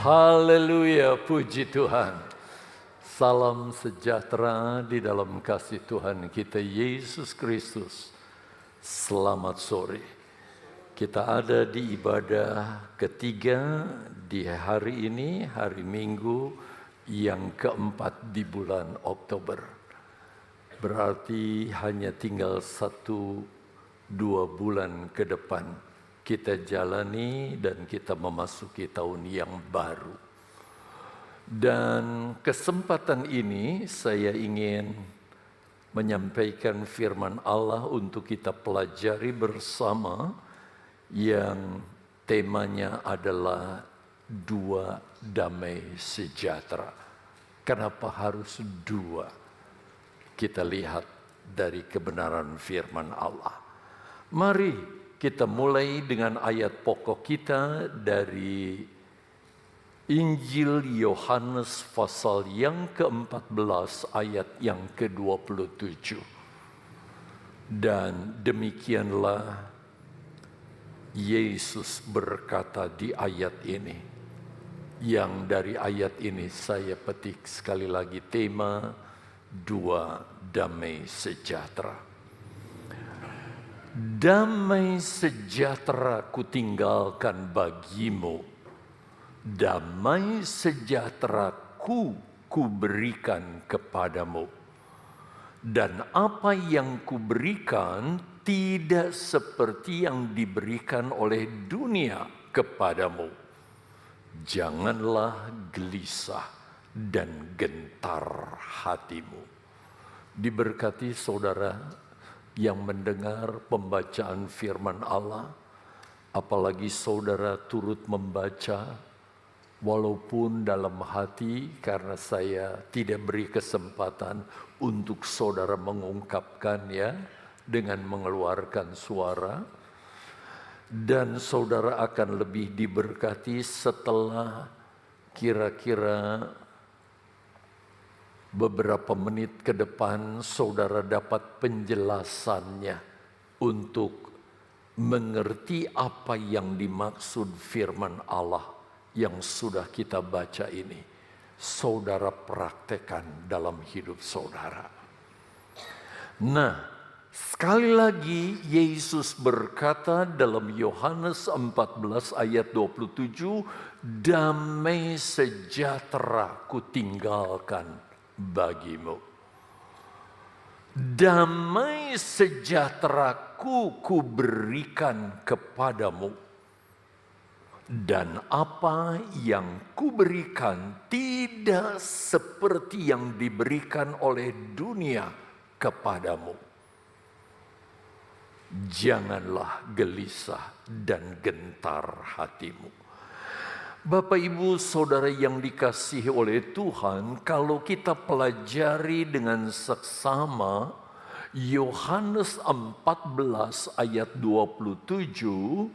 Haleluya, puji Tuhan. Salam sejahtera di dalam kasih Tuhan kita Yesus Kristus. Selamat sore. Kita ada di ibadah ketiga di hari ini, hari Minggu yang keempat di bulan Oktober. Berarti hanya tinggal 1-2 bulan ke depan kita jalani dan kita memasuki tahun yang baru. Dan kesempatan ini saya ingin menyampaikan firman Allah untuk kita pelajari bersama yang temanya adalah 2 damai sejahtera. Kenapa harus 2? Kita lihat dari kebenaran firman Allah. Mari kita mulai dengan ayat pokok kita dari Injil Yohanes pasal yang ke-14 ayat yang ke-27. Dan demikianlah Yesus berkata di ayat ini. Yang dari ayat ini saya petik sekali lagi tema 2 damai sejahtera. Damai sejahtera kutinggalkan bagimu, damai sejahtera kuberikan kepadamu. Dan apa yang kuberikan tidak seperti yang diberikan oleh dunia kepadamu. Janganlah gelisah dan gentar hatimu. Diberkati saudara yang mendengar pembacaan firman Allah, apalagi saudara turut membaca, walaupun dalam hati karena saya tidak beri kesempatan untuk saudara mengungkapkannya dengan mengeluarkan suara, dan saudara akan lebih diberkati setelah kira-kira beberapa menit ke depan saudara dapat penjelasannya untuk mengerti apa yang dimaksud firman Allah yang sudah kita baca ini. Saudara praktekkan dalam hidup saudara. Nah, sekali lagi Yesus berkata dalam Yohanes 14 ayat 27, damai sejahtera kutinggalkan bagimu. Damai sejahteraku kuberikan kepadamu. Dan apa yang kuberikan tidak seperti yang diberikan oleh dunia kepadamu. Janganlah gelisah dan gentar hatimu. Bapak, Ibu, Saudara yang dikasihi oleh Tuhan, kalau kita pelajari dengan seksama Yohanes 14 ayat 27,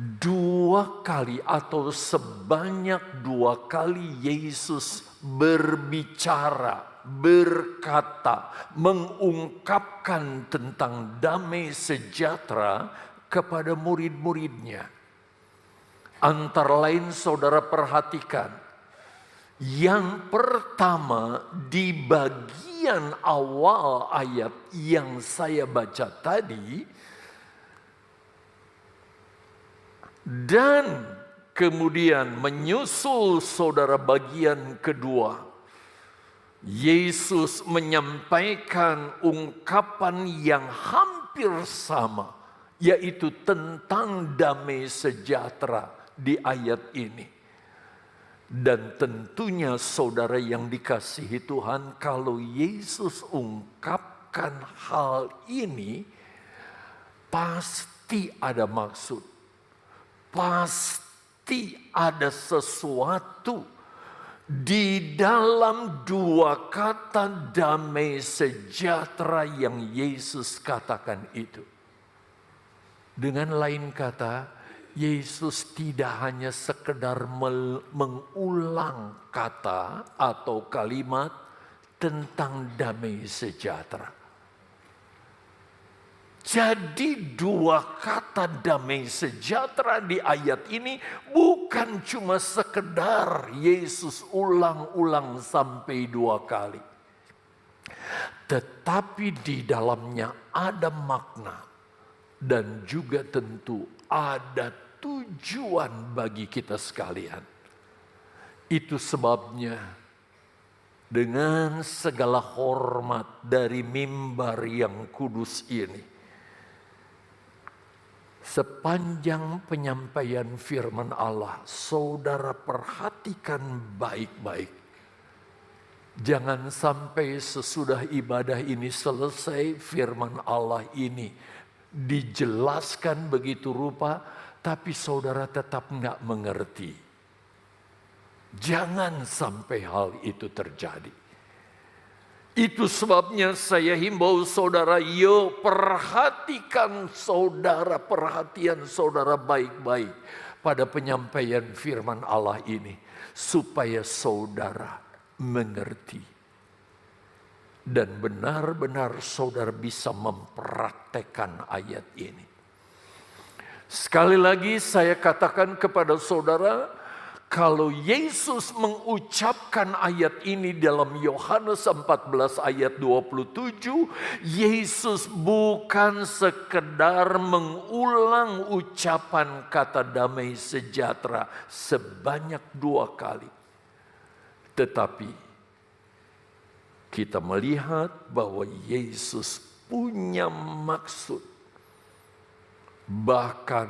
2 kali atau sebanyak 2 kali Yesus berbicara, berkata, mengungkapkan tentang damai sejahtera kepada murid-muridnya. Antara lain saudara perhatikan, yang pertama di bagian awal ayat yang saya baca tadi, dan kemudian menyusul saudara bagian kedua, Yesus menyampaikan ungkapan yang hampir sama, yaitu tentang damai sejahtera di ayat ini. Dan tentunya saudara yang dikasihi Tuhan, kalau Yesus ungkapkan hal ini, pasti ada maksud. Pasti ada sesuatu di dalam 2 kata damai sejahtera yang Yesus katakan itu. Dengan lain kata, Yesus tidak hanya sekedar mengulang kata atau kalimat tentang damai sejahtera. Jadi dua kata damai sejahtera di ayat ini bukan cuma sekedar Yesus ulang-ulang sampai 2 kali. Tetapi di dalamnya ada makna dan juga tentu ada tujuan bagi kita sekalian. Itu sebabnya dengan segala hormat dari mimbar yang kudus ini, sepanjang penyampaian firman Allah, saudara perhatikan baik-baik. Jangan sampai sesudah ibadah ini selesai, firman Allah ini dijelaskan begitu rupa, tapi saudara tetap nggak mengerti. Jangan sampai hal itu terjadi. Itu sebabnya saya himbau saudara, yuk perhatian saudara baik-baik pada penyampaian firman Allah ini. Supaya saudara mengerti. Dan benar-benar saudara bisa mempraktekkan ayat ini. Sekali lagi saya katakan kepada saudara, kalau Yesus mengucapkan ayat ini dalam Yohanes 14 ayat 27, Yesus bukan sekedar mengulang ucapan kata damai sejahtera sebanyak 2 kali. Tetapi kita melihat bahwa Yesus punya maksud. Bahkan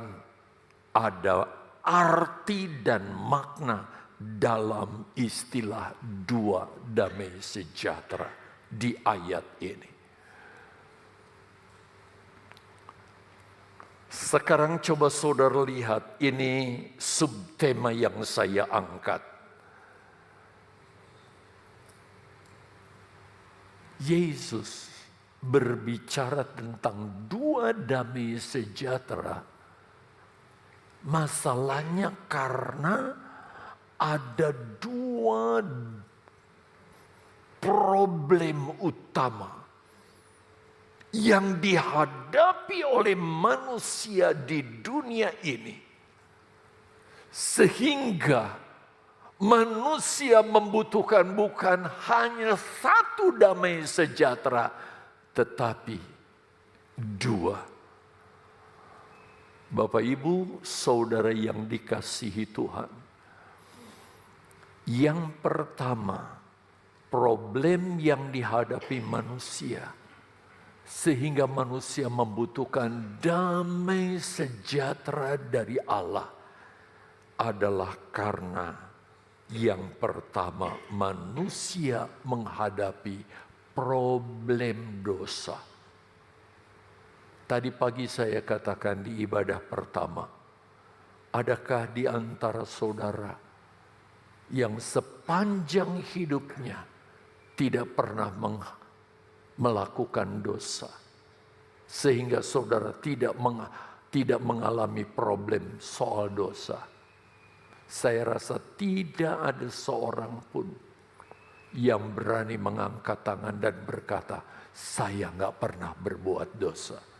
ada arti dan makna dalam istilah 2 damai sejahtera di ayat ini. Sekarang coba saudara lihat, ini subtema yang saya angkat. Yesus berbicara tentang 2 damai sejahtera. Masalahnya karena ada 2 problem utama yang dihadapi oleh manusia di dunia ini. Sehingga manusia membutuhkan bukan hanya 1 damai sejahtera, tetapi 2. Bapak, Ibu, saudara yang dikasihi Tuhan. Yang pertama, problem yang dihadapi manusia, sehingga manusia membutuhkan damai sejahtera dari Allah, adalah karena yang pertama, manusia menghadapi problem dosa. Tadi pagi saya katakan di ibadah pertama, adakah di antara saudara yang sepanjang hidupnya tidak pernah melakukan dosa, sehingga saudara tidak mengalami problem soal dosa? Saya rasa tidak ada seorang pun yang berani mengangkat tangan dan berkata, saya nggak pernah berbuat dosa.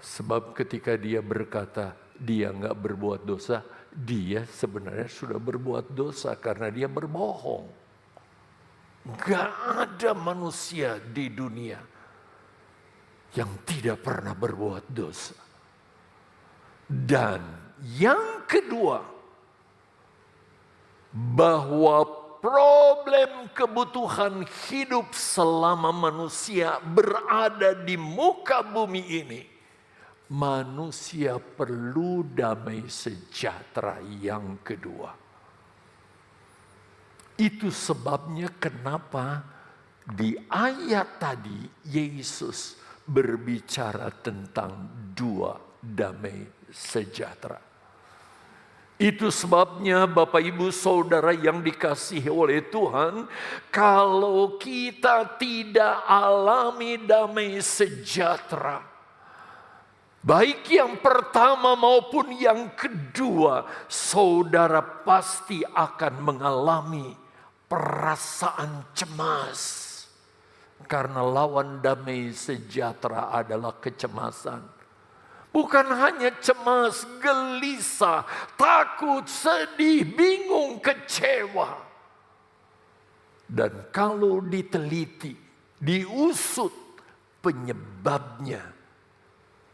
Sebab ketika dia berkata dia nggak berbuat dosa, dia sebenarnya sudah berbuat dosa karena dia berbohong. Gak ada manusia di dunia yang tidak pernah berbuat dosa. Dan yang kedua, bahwa problem kebutuhan hidup selama manusia berada di muka bumi ini, manusia perlu damai sejahtera yang kedua. Itu sebabnya kenapa di ayat tadi Yesus berbicara tentang 2 damai sejahtera. Itu sebabnya Bapak Ibu Saudara yang dikasihi oleh Tuhan, kalau kita tidak alami damai sejahtera, baik yang pertama maupun yang kedua, saudara pasti akan mengalami perasaan cemas, Karena lawan damai sejahtera adalah kecemasan. Bukan hanya cemas, gelisah, takut, sedih, bingung, kecewa. Dan kalau diteliti, diusut penyebabnya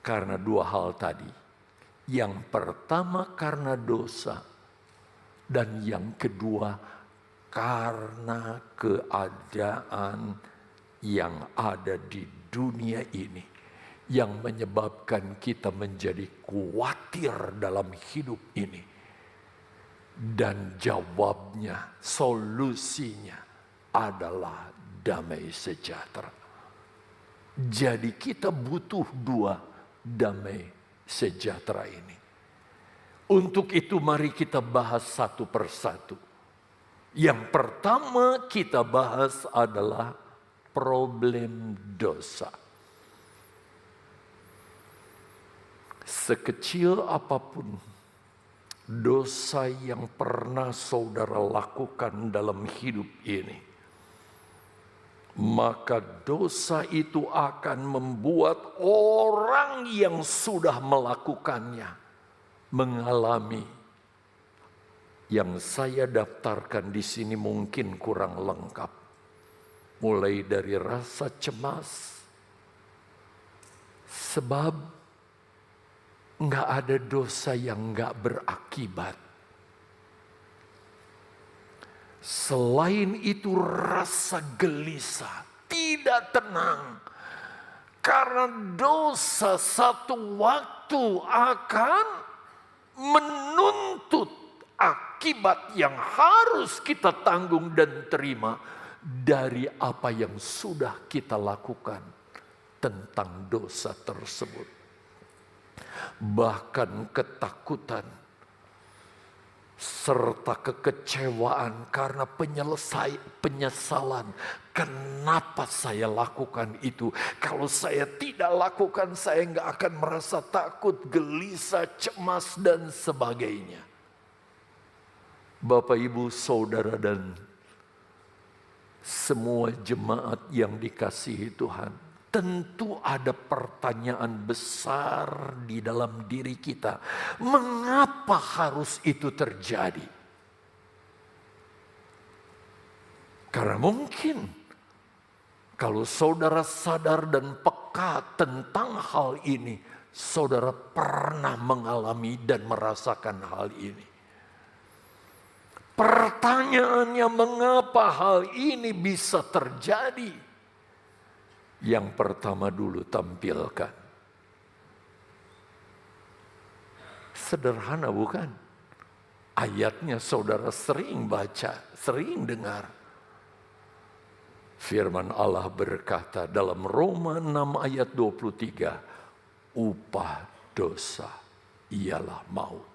karena dua hal tadi. Yang pertama karena dosa. Dan yang kedua karena keadaan yang ada di dunia ini. Yang menyebabkan kita menjadi khawatir dalam hidup ini. Dan jawabnya, solusinya adalah damai sejahtera. Jadi kita butuh dua damai sejahtera ini. Untuk itu mari kita bahas satu persatu. Yang pertama kita bahas adalah problem dosa. Sekecil apapun dosa yang pernah saudara lakukan dalam hidup ini, maka dosa itu akan membuat orang yang sudah melakukannya mengalami yang saya daftarkan di sini mungkin kurang lengkap. Mulai dari rasa cemas, sebab nggak ada dosa yang nggak berakibat. Selain itu rasa gelisah, tidak tenang. Karena dosa satu waktu akan menuntut akibat yang harus kita tanggung dan terima dari apa yang sudah kita lakukan tentang dosa tersebut. Bahkan ketakutan serta kekecewaan karena penyesalan. Kenapa saya lakukan itu? Kalau saya tidak lakukan, saya nggak akan merasa takut, gelisah, cemas dan sebagainya. Bapak, Ibu, Saudara dan semua jemaat yang dikasihi Tuhan, tentu ada pertanyaan besar di dalam diri kita. Mengapa harus itu terjadi? Karena mungkin kalau saudara sadar dan peka tentang hal ini, saudara pernah mengalami dan merasakan hal ini. Pertanyaannya, mengapa hal ini bisa terjadi? Yang pertama dulu tampilkan. Sederhana bukan? Ayatnya saudara sering baca, sering dengar. Firman Allah berkata dalam Roma 6 ayat 23, upah dosa ialah maut.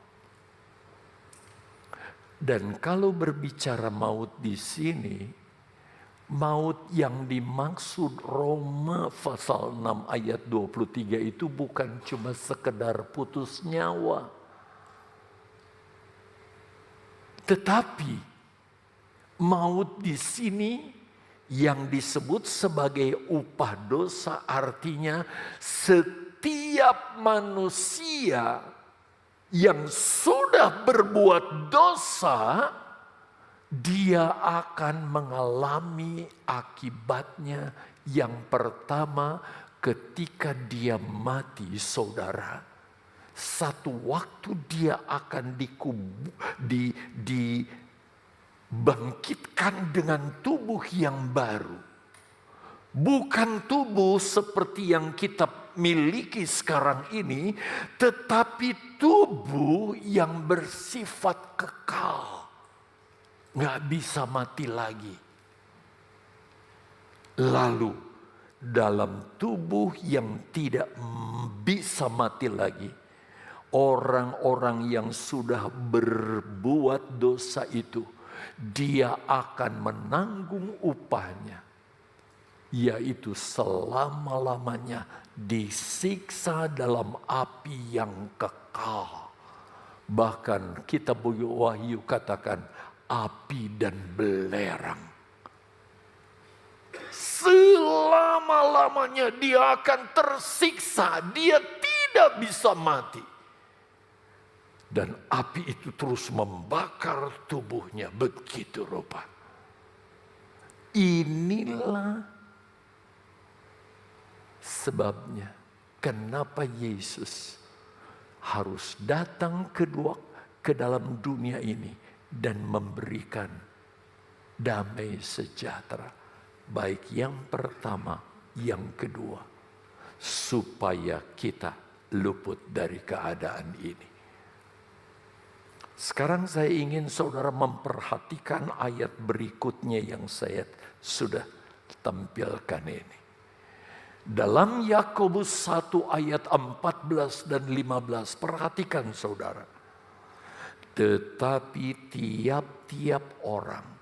Dan kalau berbicara maut di sini, maut yang dimaksud Roma pasal 6 ayat 23 itu bukan cuma sekedar putus nyawa. Tetapi maut di sini yang disebut sebagai upah dosa artinya setiap manusia yang sudah berbuat dosa, dia akan mengalami akibatnya. Yang pertama, ketika dia mati, saudara, satu waktu dia akan dibangkitkan dengan tubuh yang baru. Bukan tubuh seperti yang kita miliki sekarang ini, tetapi tubuh yang bersifat kekal. Nggak bisa mati lagi. Lalu dalam tubuh yang tidak bisa mati lagi, orang-orang yang sudah berbuat dosa itu, dia akan menanggung upahnya, yaitu selama-lamanya disiksa dalam api yang kekal. Bahkan kitab Wahyu katakan api dan belerang. selama-lamanya dia akan tersiksa, dia tidak bisa mati. Dan api itu terus membakar tubuhnya begitu rupa. Inilah sebabnya kenapa Yesus harus datang ke dalam dunia ini dan memberikan damai sejahtera. Baik yang pertama, yang kedua. Supaya kita luput dari keadaan ini. Sekarang saya ingin saudara memperhatikan ayat berikutnya yang saya sudah tampilkan ini. Dalam Yakobus 1 ayat 14 dan 15, perhatikan saudara. Tetapi tiap-tiap orang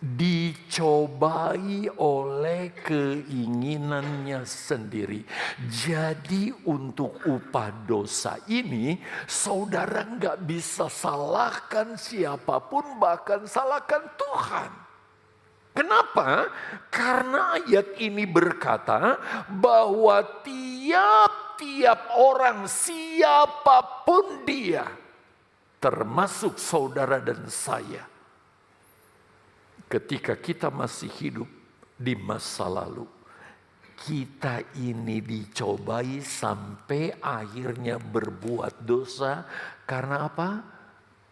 dicobai oleh keinginannya sendiri. Jadi untuk upah dosa ini, saudara nggak bisa salahkan siapapun, bahkan salahkan Tuhan. Kenapa? Karena ayat ini berkata bahwa tiap-tiap orang, siapapun dia, termasuk saudara dan saya, ketika kita masih hidup di masa lalu, kita ini dicobai sampai akhirnya berbuat dosa. Karena apa?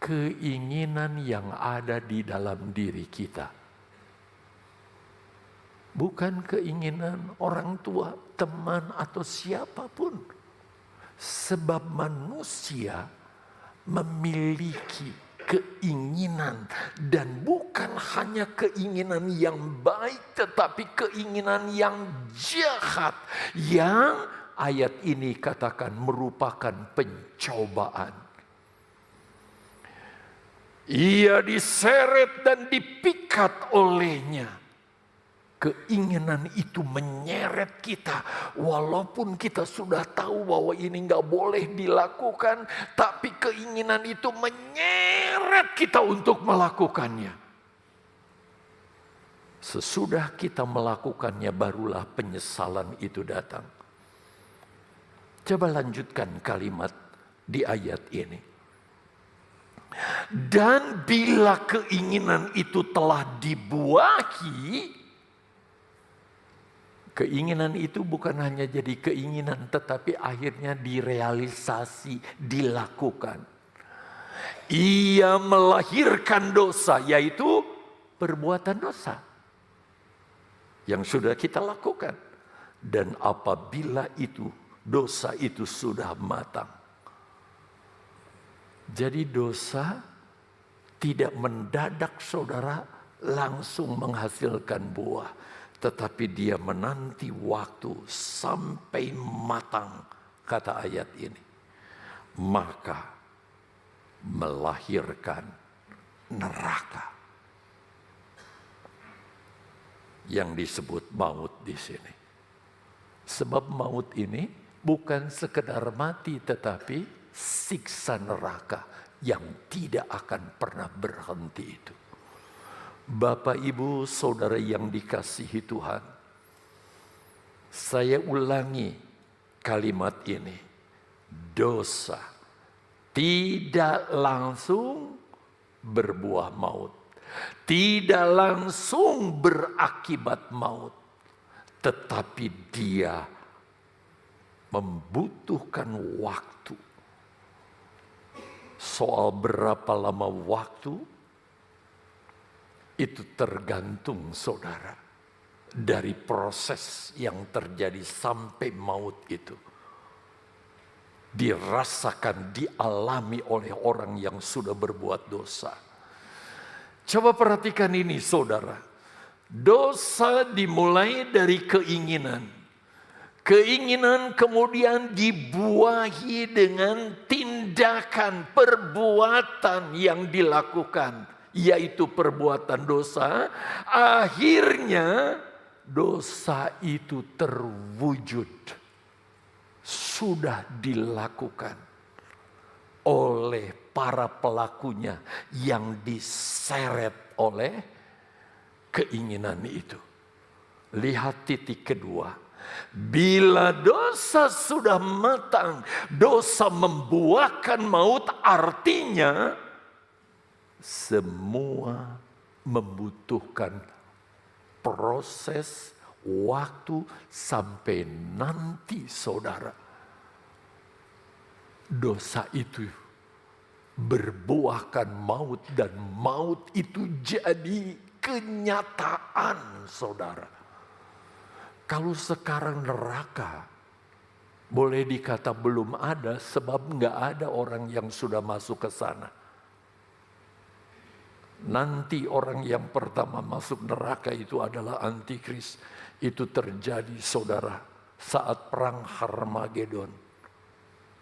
Keinginan yang ada di dalam diri kita. Bukan keinginan orang tua, teman, atau siapapun. Sebab manusia memiliki keinginan, dan bukan hanya keinginan yang baik, tetapi keinginan yang jahat, yang ayat ini katakan merupakan pencobaan. Ia diseret dan dipikat olehnya. Keinginan itu menyeret kita, walaupun kita sudah tahu bahwa ini nggak boleh dilakukan, tapi keinginan itu menyeret kita untuk melakukannya. Sesudah kita melakukannya, barulah penyesalan itu datang. Coba lanjutkan kalimat di ayat ini. Dan bila keinginan itu telah dibuahi, keinginan itu bukan hanya jadi keinginan, tetapi akhirnya direalisasi, dilakukan. Ia melahirkan dosa, yaitu perbuatan dosa yang sudah kita lakukan. Dan apabila itu dosa itu sudah matang, jadi dosa tidak mendadak saudara langsung menghasilkan buah, tetapi dia menanti waktu sampai matang, kata ayat ini. Maka melahirkan neraka yang disebut maut di sini. Sebab maut ini bukan sekedar mati, tetapi siksa neraka yang tidak akan pernah berhenti itu. Bapak, Ibu, Saudara yang dikasihi Tuhan, saya ulangi kalimat ini. Dosa tidak langsung berbuah maut, tidak langsung berakibat maut, tetapi dia membutuhkan waktu. Soal berapa lama waktu, itu tergantung saudara dari proses yang terjadi sampai maut itu. Dirasakan, dialami oleh orang yang sudah berbuat dosa. Coba perhatikan ini saudara. Dosa dimulai dari keinginan. Keinginan kemudian dibuahi dengan tindakan, perbuatan yang dilakukan, yaitu perbuatan dosa. Akhirnya dosa itu terwujud, sudah dilakukan oleh para pelakunya yang diseret oleh keinginan itu. Lihat titik kedua. Bila dosa sudah matang, dosa membuahkan maut, artinya semua membutuhkan proses waktu sampai nanti saudara dosa itu berbuahkan maut, dan maut itu jadi kenyataan saudara. Kalau sekarang neraka boleh dikata belum ada, sebab nggak ada orang yang sudah masuk ke sana. Nanti orang yang pertama masuk neraka itu adalah antikris. Itu terjadi saudara saat perang Harmagedon.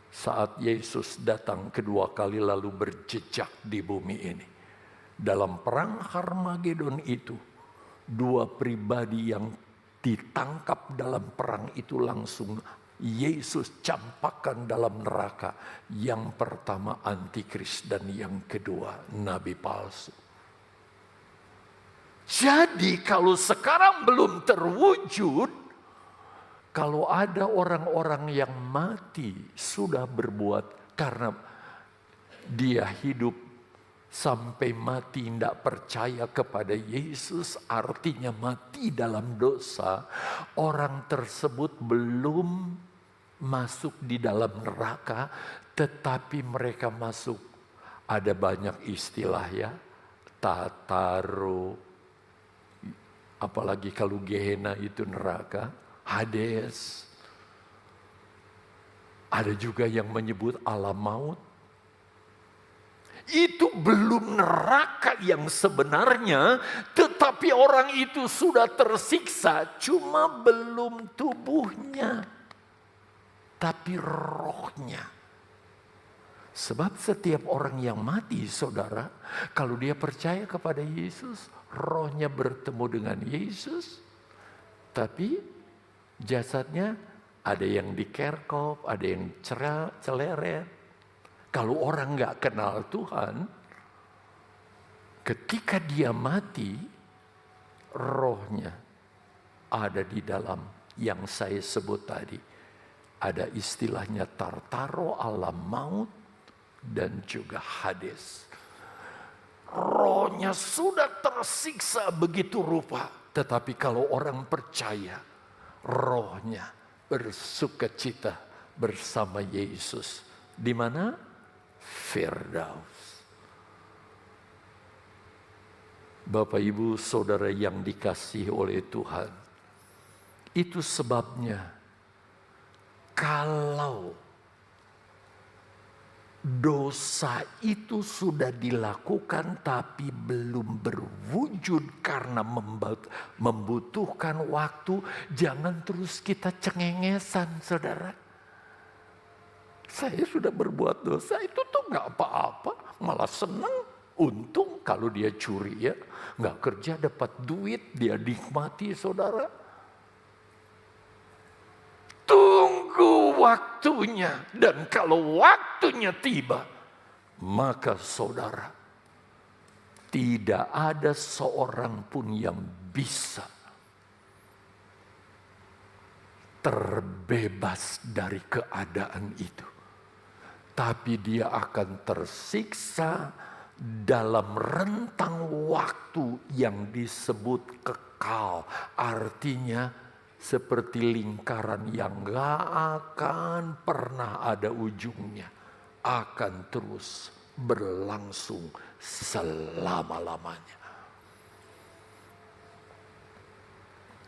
Saat Yesus datang kedua kali lalu berjejak di bumi ini. Dalam perang Harmagedon itu, dua pribadi yang ditangkap dalam perang itu langsung Yesus campakkan dalam neraka. Yang pertama antikris dan yang kedua nabi palsu. Jadi kalau sekarang belum terwujud, kalau ada orang-orang yang mati sudah berbuat karena dia hidup sampai mati tidak percaya kepada Yesus, artinya mati dalam dosa, orang tersebut belum masuk di dalam neraka, tetapi mereka masuk. Ada banyak istilah ya, tataro, apalagi kalau Gehenna itu neraka, Hades. Ada juga yang menyebut alam maut. Itu belum neraka yang sebenarnya, tetapi orang itu sudah tersiksa, cuma belum tubuhnya, tapi rohnya. Sebab setiap orang yang mati, saudara, kalau dia percaya kepada Yesus, rohnya bertemu dengan Yesus, tapi jasadnya ada yang dikerkop, ada yang celeret. Kalau orang nggak kenal Tuhan, ketika dia mati, rohnya ada di dalam yang saya sebut tadi. Ada istilahnya Tartaro, alam maut, dan juga Hades. Rohnya sudah tersiksa begitu rupa. Tetapi kalau orang percaya, rohnya bersukacita bersama Yesus. Di mana? Firdaus. Bapak Ibu Saudara yang dikasihi oleh Tuhan. Itu sebabnya kalau dosa itu sudah dilakukan tapi belum berwujud karena membutuhkan waktu, jangan terus kita cengengesan, saudara. Saya sudah berbuat dosa, itu tuh gak apa-apa, malah senang. Untung kalau dia curi ya, gak kerja dapat duit, dia nikmati saudara. Tunggu waktunya, dan kalau waktunya tiba, maka saudara, tidak ada seorang pun yang bisa terbebas dari keadaan itu. Tapi dia akan tersiksa dalam rentang waktu yang disebut kekal. Artinya seperti lingkaran yang gak akan pernah ada ujungnya. Akan terus berlangsung selama-lamanya.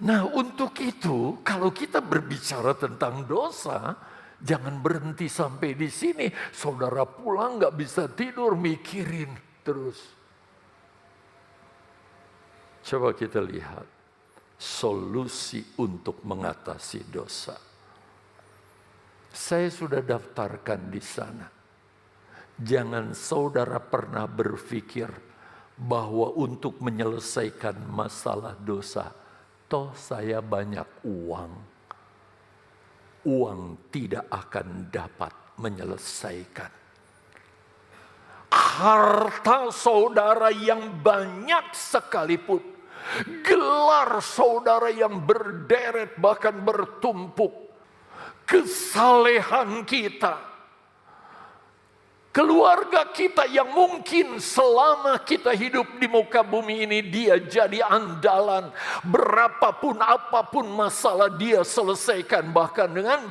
Nah, untuk itu kalau kita berbicara tentang dosa, jangan berhenti sampai di sini. Saudara pulang gak bisa tidur mikirin terus. Coba kita lihat solusi untuk mengatasi dosa. Saya sudah daftarkan di sana. Jangan saudara pernah berpikir bahwa untuk menyelesaikan masalah dosa, toh saya banyak uang. Uang tidak akan dapat menyelesaikan. Harta saudara yang banyak sekalipun, Gelar saudara yang berderet bahkan bertumpuk. Kesalehan kita. Keluarga kita yang mungkin selama kita hidup di muka bumi ini dia jadi andalan. Berapapun apapun masalah dia selesaikan. Bahkan dengan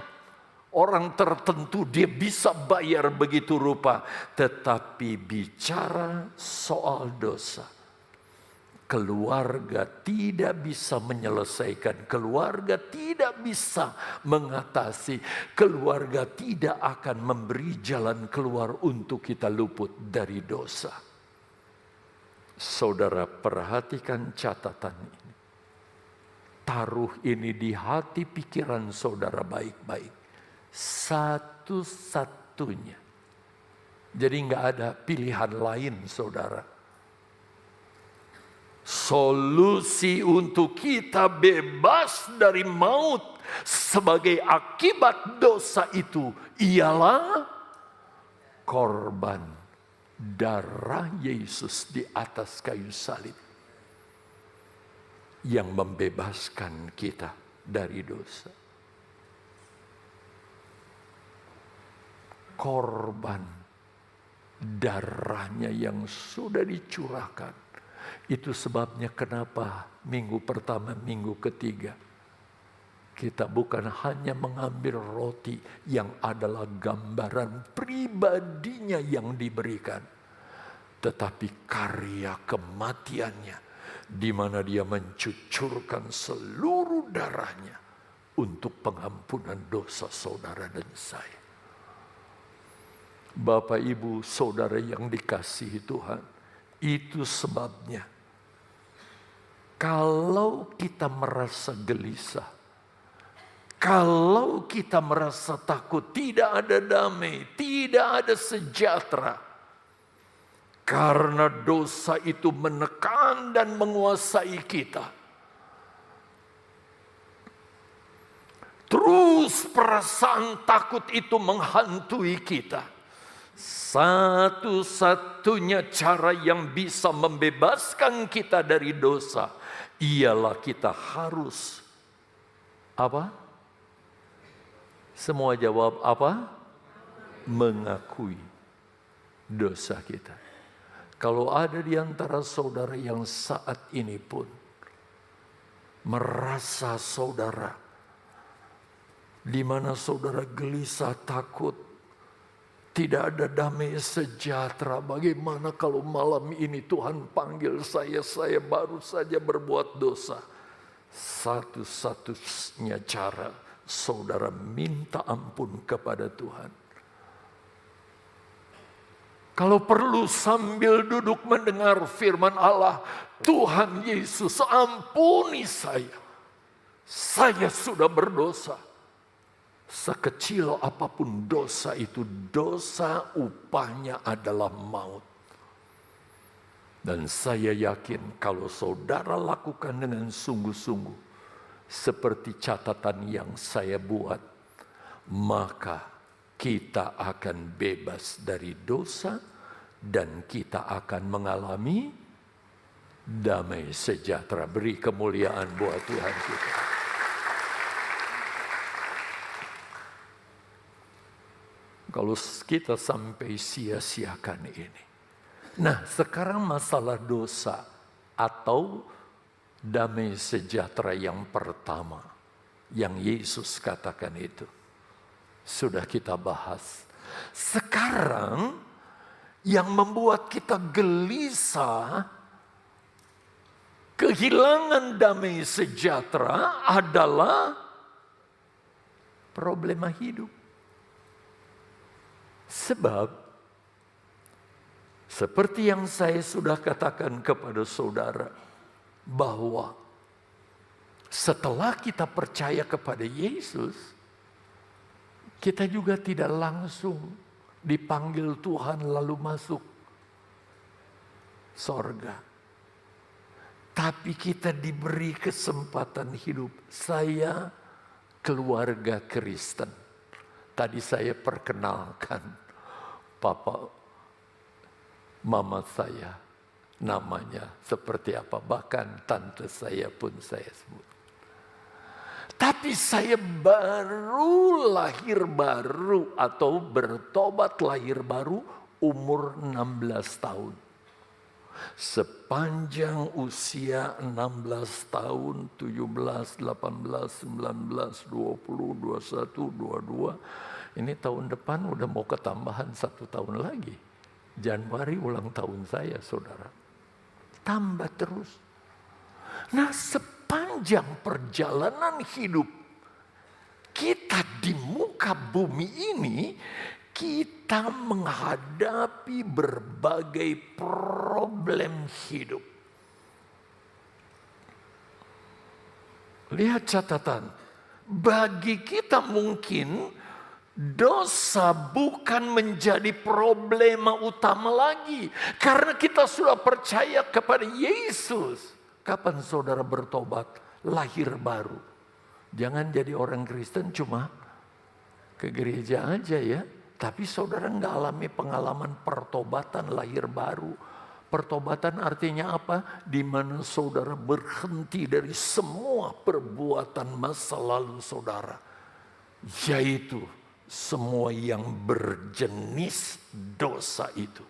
orang tertentu dia bisa bayar begitu rupa. Tetapi bicara soal dosa. Keluarga tidak bisa menyelesaikan, keluarga tidak bisa mengatasi, keluarga tidak akan memberi jalan keluar untuk kita luput dari dosa. Saudara, perhatikan catatan ini. Taruh ini di hati pikiran saudara baik-baik. Satu-satunya. Jadi nggak ada pilihan lain, saudara. Solusi untuk kita bebas dari maut sebagai akibat dosa itu ialah korban darah Yesus di atas kayu salib yang membebaskan kita dari dosa. Korban darahnya yang sudah dicurahkan. Itu sebabnya kenapa minggu pertama, minggu ketiga. Kita bukan hanya mengambil roti yang adalah gambaran pribadinya yang diberikan. Tetapi karya kematiannya. Di mana dia mencucurkan seluruh darahnya. Untuk pengampunan dosa saudara dan saya. Bapak, Ibu, saudara yang dikasihi Tuhan. Itu sebabnya. Kalau kita merasa gelisah, kalau kita merasa takut, tidak ada damai, tidak ada sejahtera. Karena dosa itu menekan dan menguasai kita. Terus perasaan takut itu menghantui kita. Satu-satunya cara yang bisa membebaskan kita dari dosa ialah kita harus apa? Semua jawab apa? Mengakui dosa kita. Kalau ada di antara saudara yang saat ini pun merasa saudara di mana saudara gelisah, takut, tidak ada damai sejahtera. Bagaimana kalau malam ini Tuhan panggil saya baru saja berbuat dosa. Satu-satunya cara saudara minta ampun kepada Tuhan. Kalau perlu sambil duduk mendengar firman Allah, Tuhan Yesus ampuni saya. Saya sudah berdosa. Sekecil apapun dosa itu, dosa upahnya adalah maut. Dan saya yakin kalau saudara lakukan dengan sungguh-sungguh, seperti catatan yang saya buat, maka kita akan bebas dari dosa dan kita akan mengalami damai sejahtera. Beri kemuliaan buat Tuhan kita. Kalau kita sampai sia-siakan ini. Nah, sekarang masalah dosa atau damai sejahtera yang pertama. Yang Yesus katakan itu. Sudah kita bahas. Sekarang yang membuat kita gelisah, kehilangan damai sejahtera adalah problema hidup. Sebab, seperti yang saya sudah katakan kepada saudara, bahwa setelah kita percaya kepada Yesus, kita juga tidak langsung dipanggil Tuhan lalu masuk sorga. Tapi kita diberi kesempatan hidup. Saya keluarga Kristen. Tadi saya perkenalkan Papa, Mama saya namanya seperti apa. Bahkan tante saya pun saya sebut. Tapi saya baru lahir baru atau bertobat lahir baru umur 16 tahun. Sepanjang usia 16 tahun, 17, 18, 19, 20, 21, 22. Ini tahun depan udah mau ketambahan 1 tahun lagi. Januari ulang tahun saya, saudara. Tambah terus. Nah, sepanjang perjalanan hidup kita di muka bumi ini, kita menghadapi berbagai problem hidup. Lihat catatan. Bagi kita mungkin dosa bukan menjadi problema utama lagi. Karena kita sudah percaya kepada Yesus. Kapan saudara bertobat? Lahir baru. Jangan jadi orang Kristen cuma ke gereja aja ya. Tapi saudara nggak alami pengalaman pertobatan lahir baru. Pertobatan artinya apa? Di mana saudara berhenti dari semua perbuatan masa lalu saudara. Yaitu semua yang berjenis dosa itu.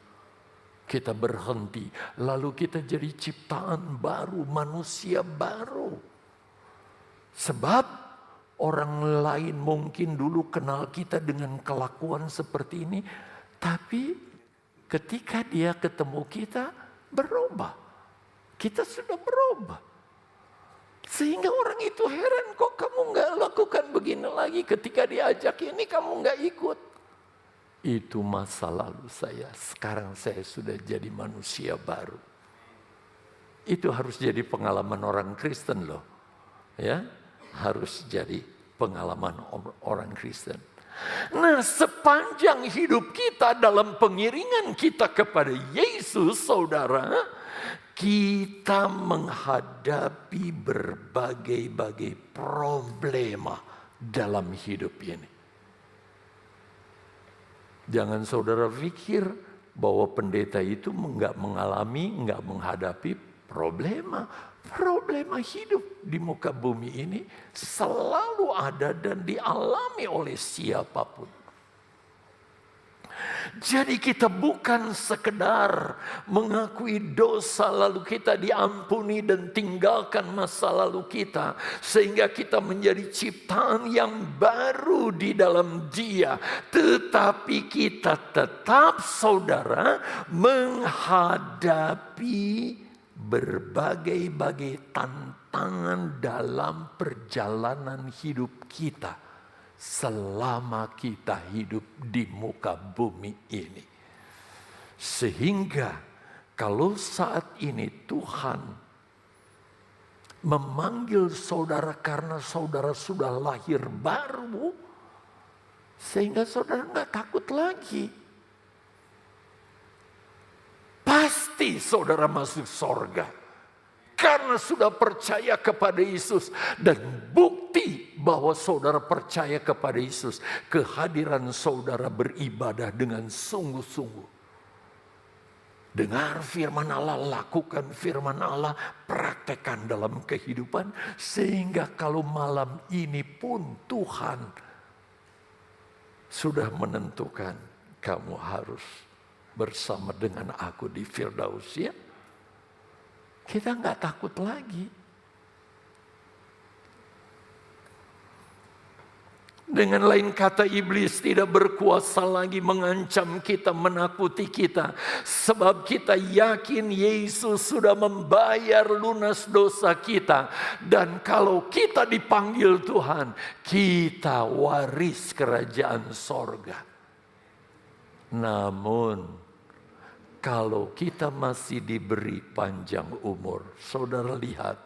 Kita berhenti. Lalu kita jadi ciptaan baru, manusia baru. Sebab orang lain mungkin dulu kenal kita dengan kelakuan seperti ini. Tapi ketika dia ketemu kita berubah. Kita sudah berubah. Sehingga orang itu heran, kok kamu nggak lakukan begini lagi. Ketika diajak ini kamu nggak ikut. Itu masa lalu saya. Sekarang saya sudah jadi manusia baru. Itu harus jadi pengalaman orang Kristen loh. Ya. Harus jadi pengalaman orang Kristen. Nah, sepanjang hidup kita dalam pengiringan kita kepada Yesus, saudara, kita menghadapi berbagai-bagai problema dalam hidup ini. Jangan saudara pikir bahwa pendeta itu nggak menghadapi problema. Problema hidup di muka bumi ini selalu ada dan dialami oleh siapapun. Jadi kita bukan sekedar mengakui dosa lalu kita diampuni dan tinggalkan masa lalu kita. Sehingga kita menjadi ciptaan yang baru di dalam Dia. Tetapi kita tetap saudara menghadapi berbagai-bagai tantangan dalam perjalanan hidup kita selama kita hidup di muka bumi ini. Sehingga kalau saat ini Tuhan memanggil saudara karena saudara sudah lahir baru, sehingga saudara nggak takut lagi. Pasti saudara masuk sorga. Karena sudah percaya kepada Yesus. Dan bukti bahwa saudara percaya kepada Yesus. Kehadiran saudara beribadah dengan sungguh-sungguh. Dengar firman Allah, lakukan firman Allah, praktekkan dalam kehidupan. Sehingga kalau malam ini pun Tuhan sudah menentukan kamu harus bersama dengan aku di Firdaus ya. Kita nggak takut lagi. Dengan lain kata, iblis tidak berkuasa lagi mengancam kita, menakuti kita. Sebab kita yakin Yesus sudah membayar lunas dosa kita. Dan kalau kita dipanggil Tuhan, kita waris kerajaan sorga. Namun kalau kita masih diberi panjang umur, saudara lihat,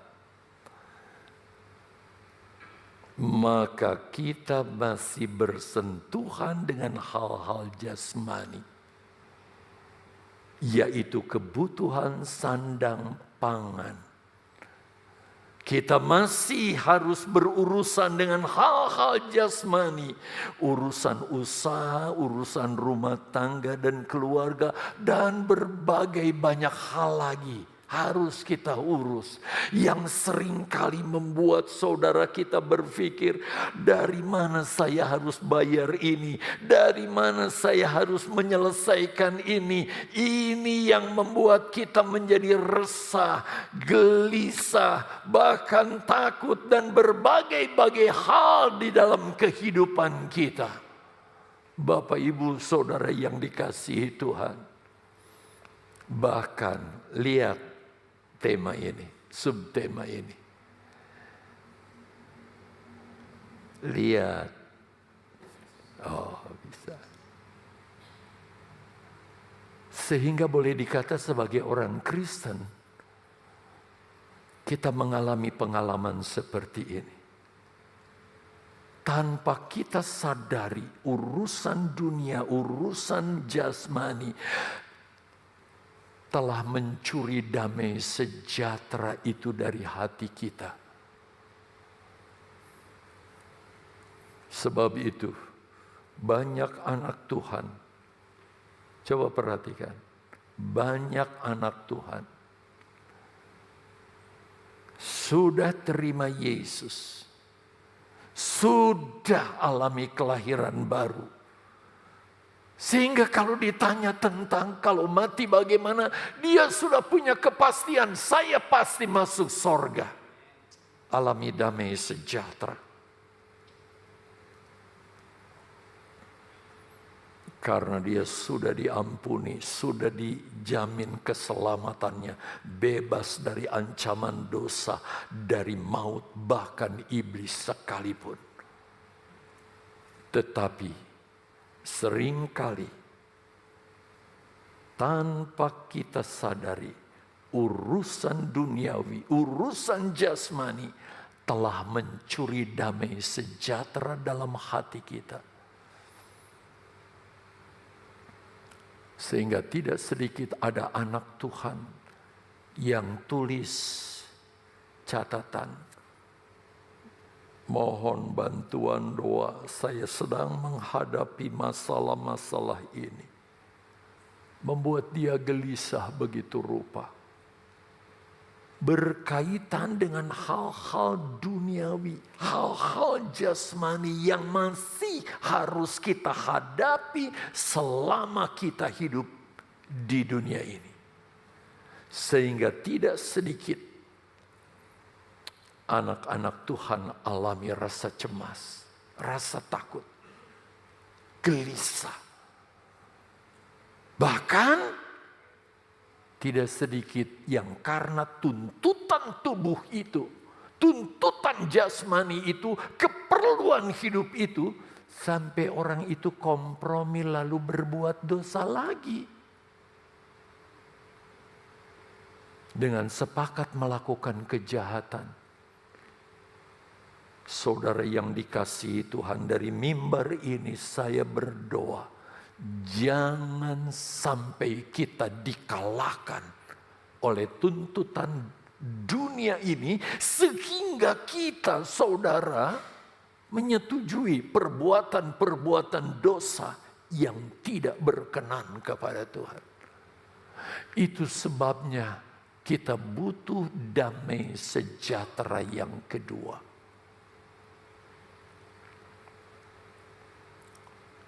maka kita masih bersentuhan dengan hal-hal jasmani, yaitu kebutuhan sandang pangan, Kita masih harus berurusan dengan hal-hal jasmani. Urusan usaha, urusan rumah tangga dan keluarga. Dan berbagai banyak hal lagi harus kita urus. Yang seringkali membuat saudara kita berpikir, dari mana saya harus bayar ini? Dari mana saya harus menyelesaikan ini? Ini yang membuat kita menjadi resah, gelisah, bahkan takut dan berbagai-bagai hal di dalam kehidupan kita. Bapak, Ibu, Saudara yang dikasihi Tuhan. Bahkan lihat tema ini, subtema ini. Lihat. Oh, bisa. Sehingga boleh dikata sebagai orang Kristen, kita mengalami pengalaman seperti ini. Tanpa kita sadari urusan dunia, urusan jasmani, telah mencuri damai sejahtera itu dari hati kita. Sebab itu, banyak anak Tuhan, coba perhatikan, banyak anak Tuhan sudah terima Yesus, sudah alami kelahiran baru. Sehingga kalau ditanya tentang kalau mati bagaimana, dia sudah punya kepastian, saya pasti masuk sorga. Alami damai sejahtera. Karena dia sudah diampuni, sudah dijamin keselamatannya, bebas dari ancaman dosa, dari maut, bahkan iblis sekalipun. Tetapi seringkali tanpa kita sadari urusan duniawi, urusan jasmani telah mencuri damai sejahtera dalam hati kita. Sehingga tidak sedikit ada anak Tuhan yang tulis catatan, mohon bantuan doa, saya sedang menghadapi masalah-masalah ini. Membuat dia gelisah begitu rupa. Berkaitan dengan hal-hal duniawi, hal-hal jasmani yang masih harus kita hadapi selama kita hidup di dunia ini. Sehingga tidak sedikit anak-anak Tuhan alami rasa cemas, rasa takut, gelisah. Bahkan tidak sedikit yang karena tuntutan tubuh itu, tuntutan jasmani itu, keperluan hidup itu, sampai orang itu kompromi lalu berbuat dosa lagi. Dengan sepakat melakukan kejahatan. Saudara yang dikasihi Tuhan, dari mimbar ini saya berdoa, jangan sampai kita dikalahkan oleh tuntutan dunia ini sehingga kita, saudara, menyetujui perbuatan-perbuatan dosa yang tidak berkenan kepada Tuhan. Itu sebabnya kita butuh damai sejahtera yang kedua.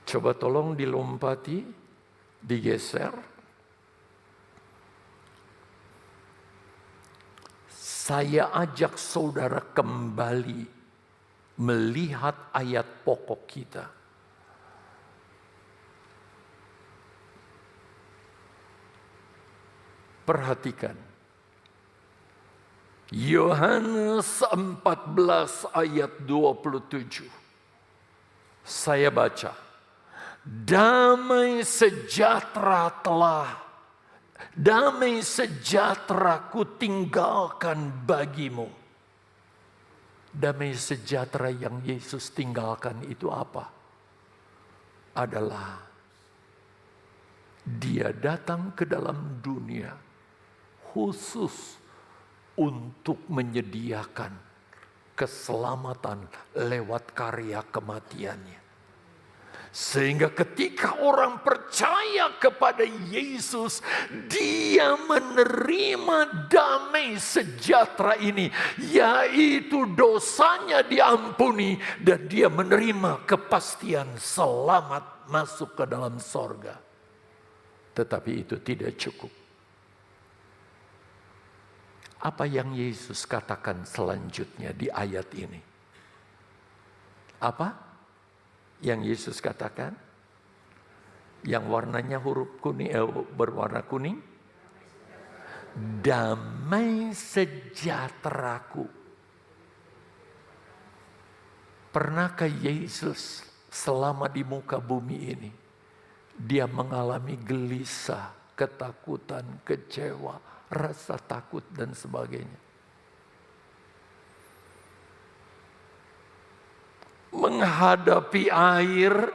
Coba tolong dilompati, digeser. Saya ajak saudara kembali melihat ayat pokok kita. Perhatikan. Yohanes 14 ayat 27. Saya baca. Damai sejahtera ku tinggalkan bagimu. Damai sejahtera yang Yesus tinggalkan itu apa? Adalah Dia datang ke dalam dunia khusus untuk menyediakan keselamatan lewat karya kematiannya. Sehingga ketika orang percaya kepada Yesus, dia menerima damai sejahtera ini, yaitu dosanya diampuni dan dia menerima kepastian selamat masuk ke dalam sorga. Tetapi itu tidak cukup. Apa yang Yesus katakan selanjutnya di ayat ini? Apa yang Yesus katakan? Yang warnanya huruf kuning, berwarna kuning. Damai sejahteraku. Pernahkah Yesus selama di muka bumi ini, dia mengalami gelisah, ketakutan, kecewa, rasa takut dan sebagainya? Menghadapi air,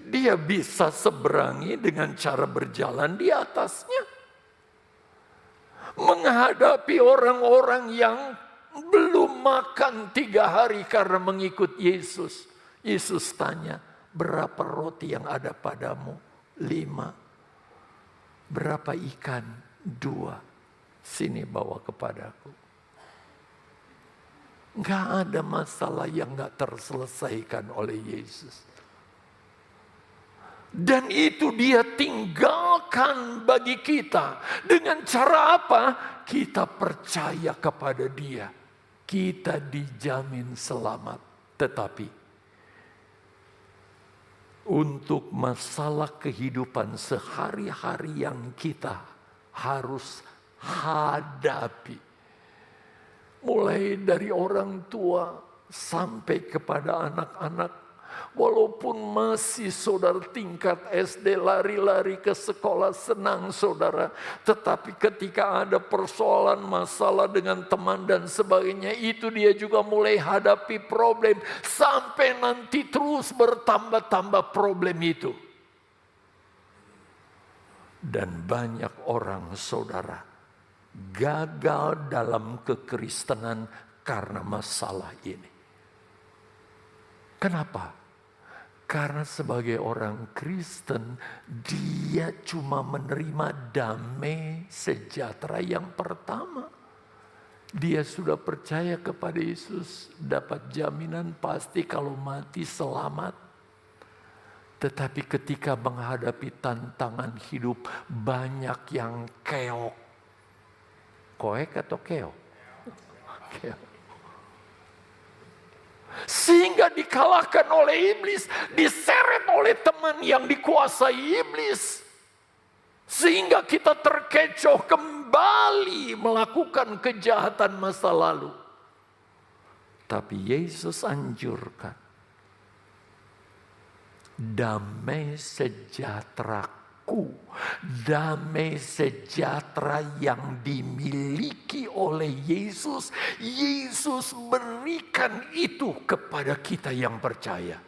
dia bisa seberangi dengan cara berjalan di atasnya. Menghadapi orang-orang yang belum makan 3 hari karena mengikut Yesus. Yesus tanya, berapa roti yang ada padamu? 5. Berapa ikan? 2. Sini bawa kepadaku. Gak ada masalah yang gak terselesaikan oleh Yesus. Dan itu dia tinggalkan bagi kita. Dengan cara apa? Kita percaya kepada dia. Kita dijamin selamat. Tetapi untuk masalah kehidupan sehari-hari yang kita harus hadapi, mulai dari orang tua sampai kepada anak-anak, walaupun masih saudara tingkat SD lari-lari ke sekolah senang saudara, tetapi ketika ada persoalan masalah dengan teman dan sebagainya, itu dia juga mulai hadapi problem sampai nanti terus bertambah-tambah problem itu. Dan banyak orang saudara gagal dalam kekristenan karena masalah ini. Kenapa? Karena sebagai orang Kristen, dia cuma menerima damai sejahtera yang pertama. Dia sudah percaya kepada Yesus, dapat jaminan pasti kalau mati selamat. Tetapi ketika menghadapi tantangan hidup, banyak yang keok. Koek atau keok? Keok. Sehingga dikalahkan oleh iblis, diseret oleh teman yang dikuasai iblis. Sehingga kita terkecoh kembali melakukan kejahatan masa lalu. Tapi Yesus anjurkan, damai sejahtera, damai sejahtera yang dimiliki oleh Yesus, Yesus berikan itu kepada kita yang percaya.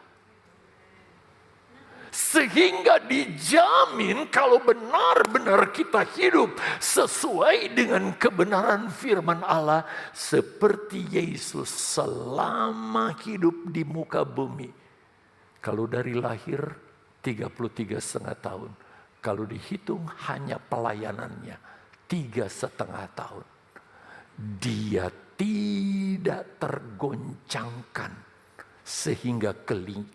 Sehingga dijamin kalau benar-benar kita hidup sesuai dengan kebenaran firman Allah, seperti Yesus selama hidup di muka bumi. Kalau dari lahir 33,5 tahun. Kalau dihitung hanya pelayanannya 3,5 tahun. Dia tidak tergoncangkan sehingga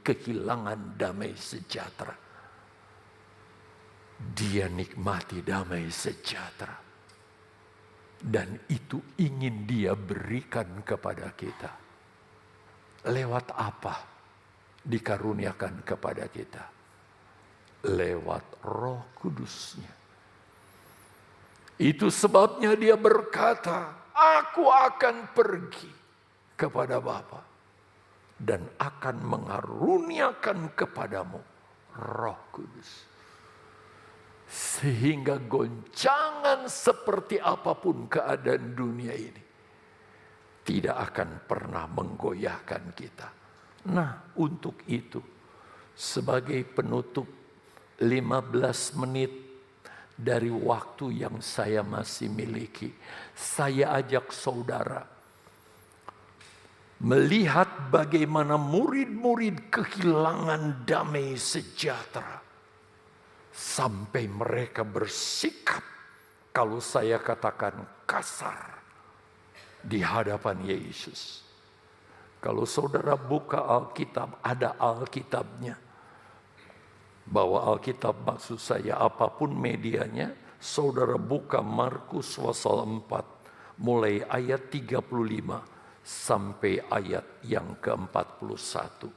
kehilangan damai sejahtera. Dia nikmati damai sejahtera. Dan itu ingin dia berikan kepada kita. Lewat apa dikaruniakan kepada kita? Lewat Roh Kudus-Nya. Itu sebabnya dia berkata, aku akan pergi kepada Bapa dan akan mengaruniakan kepadamu Roh Kudus. Sehingga goncangan seperti apapun keadaan dunia ini tidak akan pernah menggoyahkan kita. Nah, untuk itu sebagai penutup 15 menit dari waktu yang saya masih miliki. Saya ajak saudara melihat bagaimana murid-murid kehilangan damai sejahtera. Sampai mereka bersikap, kalau saya katakan kasar, di hadapan Yesus. Kalau saudara buka Alkitab, ada Alkitabnya. Bahwa Alkitab maksud saya apapun medianya, saudara buka Markus pasal 4, mulai ayat 35 sampai ayat yang ke-41.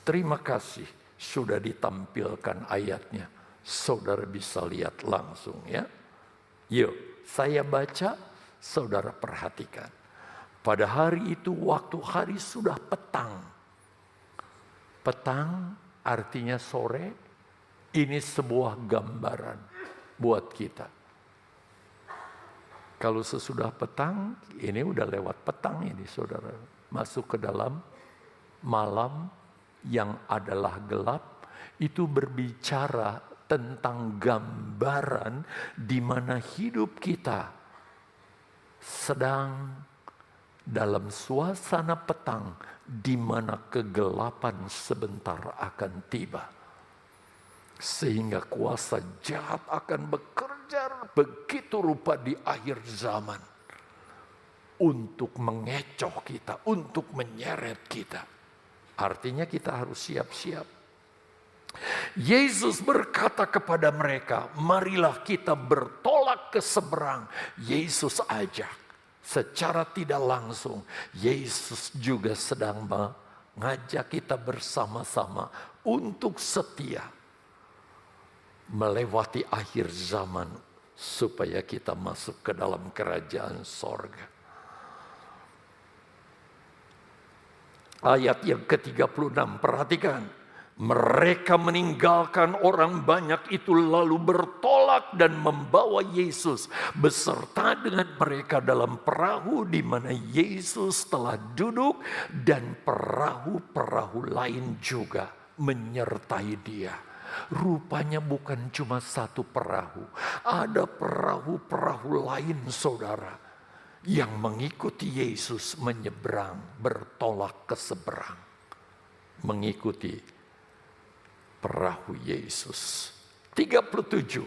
Terima kasih sudah ditampilkan ayatnya. Saudara bisa lihat langsung ya. Yuk, saya baca, saudara perhatikan. Pada hari itu waktu hari sudah petang. Petang artinya sore. Ini sebuah gambaran buat kita. Kalau sesudah petang, ini udah lewat petang ini saudara. Masuk ke dalam malam yang adalah gelap. Itu berbicara tentang gambaran di mana hidup kita sedang dalam suasana petang di mana kegelapan sebentar akan tiba. Sehingga kuasa jahat akan bekerja begitu rupa di akhir zaman. Untuk mengecoh kita, untuk menyeret kita. Artinya kita harus siap-siap. Yesus berkata kepada mereka, marilah kita bertolak ke seberang. Yesus ajak. Secara tidak langsung, Yesus juga sedang mengajak kita bersama-sama untuk setia melewati akhir zaman supaya kita masuk ke dalam kerajaan sorga. Ayat yang ke-36, perhatikan. Mereka meninggalkan orang banyak itu lalu bertolak dan membawa Yesus beserta dengan mereka dalam perahu di mana Yesus telah duduk dan perahu-perahu lain juga menyertai dia. Rupanya bukan cuma satu perahu, ada perahu-perahu lain saudara yang mengikuti Yesus menyeberang, bertolak ke seberang, mengikuti perahu Yesus. 37.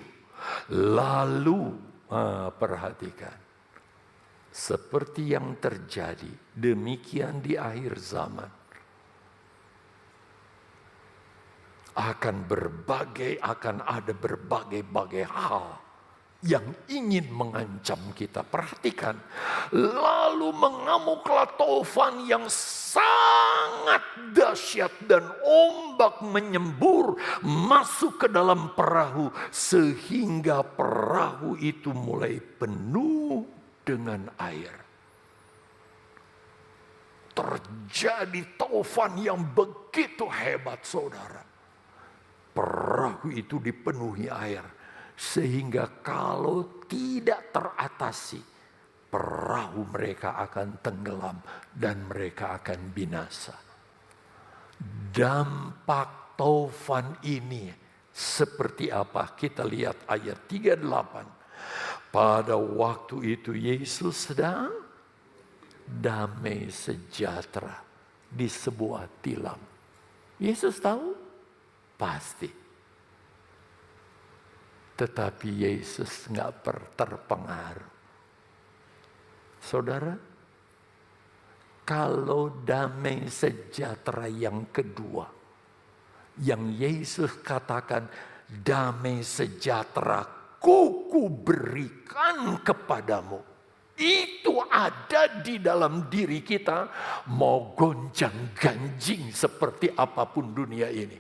Lalu perhatikan. Seperti yang terjadi demikian di akhir zaman. Akan ada berbagai-bagai hal yang ingin mengancam kita. Perhatikan. Lalu mengamuklah taufan yang sangat dahsyat dan ombak menyembur masuk ke dalam perahu sehingga perahu itu mulai penuh dengan air. Terjadi taufan yang begitu hebat saudara. Perahu itu dipenuhi air. Sehingga kalau tidak teratasi, perahu mereka akan tenggelam dan mereka akan binasa. Dampak taufan ini seperti apa? Kita lihat ayat 38. Pada waktu itu Yesus sedang damai sejahtera di sebuah tilam. Yesus tahu? Pasti. Tetapi Yesus nggak terpengaruh. Saudara, kalau damai sejahtera yang kedua, yang Yesus katakan, damai sejahtera ku berikan kepadamu. Itu ada di dalam diri kita, mau gonjang ganjing seperti apapun dunia ini.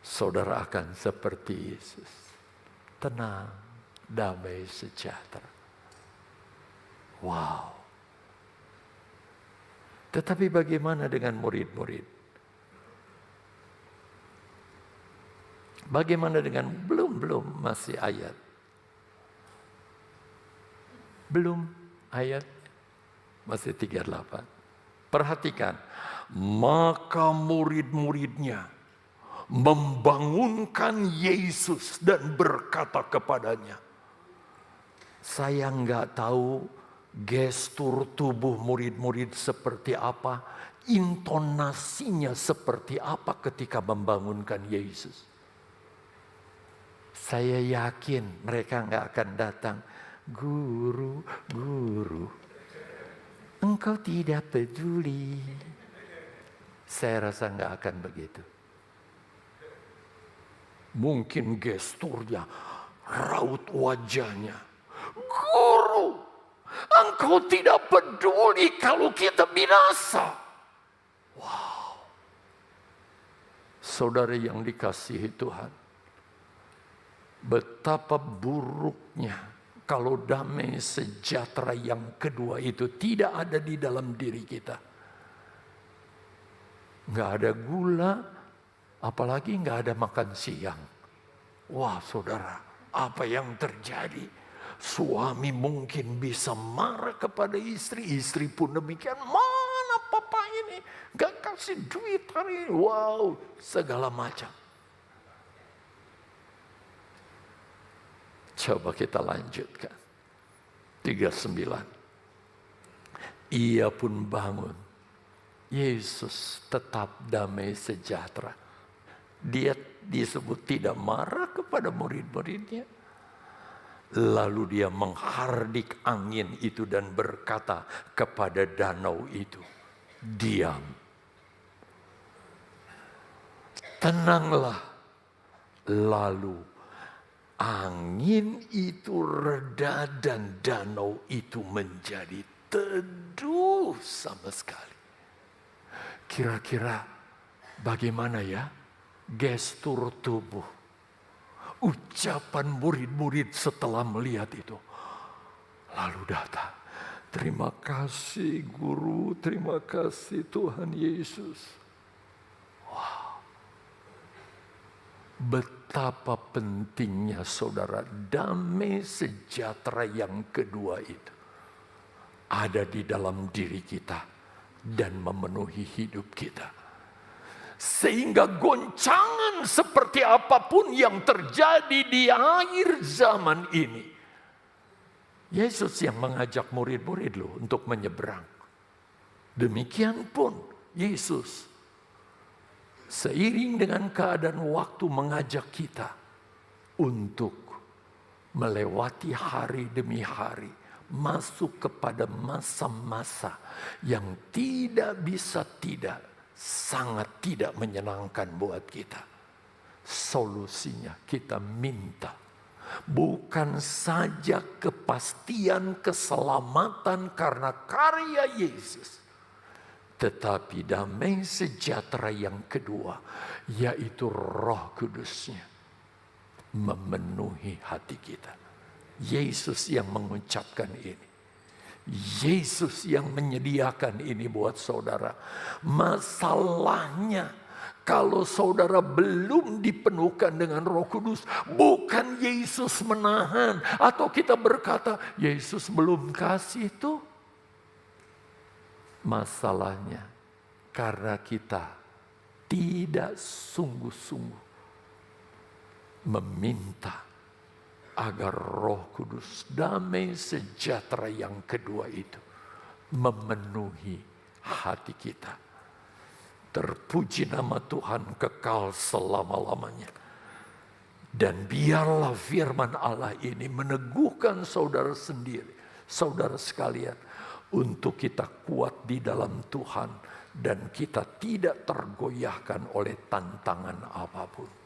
Saudara akan seperti Yesus. Tenang, damai sejahtera. Wow. Tetapi bagaimana dengan murid-murid? Bagaimana dengan belum masih ayat? Belum ayat masih 38. Perhatikan, maka murid-muridnya membangunkan Yesus dan berkata kepadanya. Saya nggak tahu gestur tubuh murid-murid seperti apa, intonasinya seperti apa ketika membangunkan Yesus. Saya yakin mereka nggak akan datang, "Guru, guru, engkau tidak peduli." Saya rasa nggak akan begitu. Mungkin gesturnya, raut wajahnya, "Guru, engkau tidak peduli kalau kita binasa." Wow. Saudara yang dikasihi Tuhan, betapa buruknya kalau damai sejahtera yang kedua itu tidak ada di dalam diri kita. Nggak ada gula, apalagi nggak ada makan siang. Wah saudara, apa yang terjadi? Suami mungkin bisa marah kepada istri, istri pun demikian. "Mana papa ini? Gak kasih duit hari ini." Wow, segala macam. Coba kita lanjutkan. 39. Ia pun bangun. Yesus tetap damai sejahtera. Dia disebut tidak marah kepada murid-muridnya. Lalu dia menghardik angin itu dan berkata kepada danau itu, "Diam, tenanglah." Lalu angin itu reda dan danau itu menjadi teduh sama sekali. Kira-kira bagaimana ya gestur tubuh, ucapan murid-murid setelah melihat itu? Lalu datang, "Terima kasih guru, terima kasih Tuhan Yesus." Wow. Betapa pentingnya saudara damai sejahtera yang kedua itu ada di dalam diri kita dan memenuhi hidup kita. Sehingga goncangan seperti apapun yang terjadi di akhir zaman ini, Yesus yang mengajak murid-murid loh untuk menyeberang. Demikian pun Yesus seiring dengan keadaan waktu mengajak kita untuk melewati hari demi hari, masuk kepada masa-masa yang tidak bisa tidak, sangat tidak menyenangkan buat kita. Solusinya kita minta bukan saja kepastian keselamatan karena karya Yesus, tetapi damai sejahtera yang kedua, yaitu Roh Kudusnya memenuhi hati kita. Yesus yang mengucapkan ini. Yesus yang menyediakan ini buat saudara. Masalahnya kalau saudara belum dipenuhkan dengan Roh Kudus, bukan Yesus menahan atau kita berkata Yesus belum kasih itu. Masalahnya karena kita tidak sungguh-sungguh meminta agar Roh Kudus damai sejahtera yang kedua itu memenuhi hati kita. Terpuji nama Tuhan kekal selama-lamanya. Dan biarlah firman Allah ini meneguhkan saudara sendiri, saudara sekalian, untuk kita kuat di dalam Tuhan dan kita tidak tergoyahkan oleh tantangan apapun.